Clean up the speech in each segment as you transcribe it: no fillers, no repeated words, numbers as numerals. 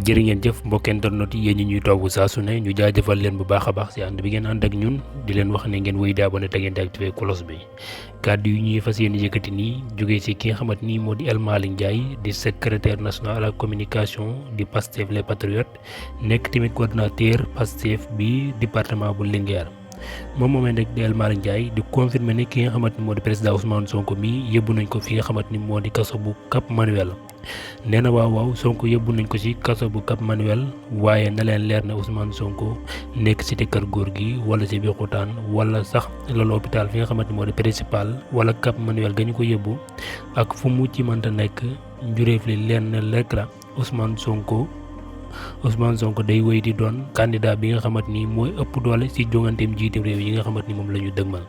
jërë ngeen jëf mbokk internet yi yéen ñi ñuy toog saa su ne ñu jaajëfal leen bu baax a baax si ànd bi ngeen ànd ak ñun di leen wax ne ngeen wéy di abonné te ngeen di activé cloche bi kàddu yi ñuy fas yéene yëkkati nii jógee si ki nga xamante ni moo di El Malick Ndiaye di secrétaire national à la communication di Pastef les Patriotes nekk tamit coordinateur Pastef bi département bu Linguère. moom moomee nag di El Malick Ndiaye di confirmer ne ki nga xamante ni moo di président Ousmane Sonko mi yóbbu nañ ko fi nga xamante ni moo di kaso bu Cap Manuel. nee na waaw Sonko yóbbu nañ ko ci kaso bu Cap Manuel waaye na leen leer ne Ousmane Sonko nekk cité kër góor gi wala ci Bixutaan wala sax loolu hôpital fi nga xamante ni moo di principal wala Cap Manuel ga ñu ko yóbbu ak fu mu ci mënta nekk njuréef li leen lekk la Ousmane Sonko day wéy di doon candidat bi nga xamante ni mooy ëpp doole ci jonganteem jiitam réew yi nga xamante ni moom la ñu dëgmal.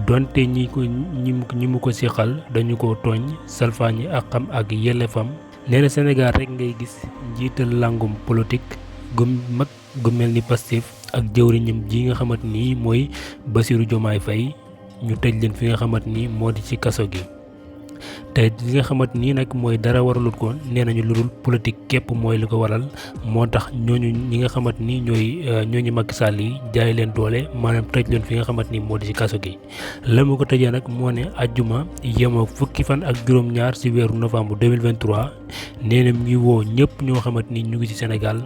donte ñi mu ko seqal dañu ko tooñ salfaañi ak xam ak yelleefam nee na Sénégal rek ngay gis njiital langum politique gu mag gu mel ni Pastef ak jëwriñam ji nga xamante ni mooy Bassirou Diomaye Faye ñu tëj leen fi nga xamante ni moo di ci kaso gi. te li nga xamante ni nag mooy dara waralut ko nee nañu lu dul politique képp mooy li ko waral moo tax ñooñu ñi nga xamante ni ñooñu Macky Sall yi jaay leen doole maanaam tëj leen fi nga xamante ni moo di ci kaso gi. la mu ko tëjee nag moo ne ajjuma yemoo fukki fan ak juróom-ñaar ci weeru novembre 2023 nee na mu ngi woo ñëpp ñoo xamante ni ñu ngi ci Sénégal.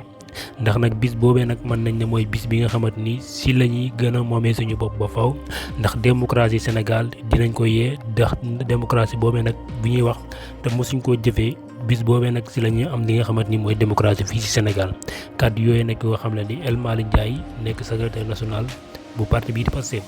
ndax nag bis boobee nag mën nañ ne mooy bis bi nga xamante ni si la ñuy gën a moomee suñu bopp ba faw ndax démocratie Sénégal dinañ ko yee ndax démocratie boobee nag bu ñuy wax te mosuñ koo jëfee bis boobee nag si la ñuy am li nga xamante ni mooy démocratie fii si Sénégal kàddu yooyu nekk yoo xam ne di El Malick Ndiaye nekk secrétaire national bu parti bii di Pastef.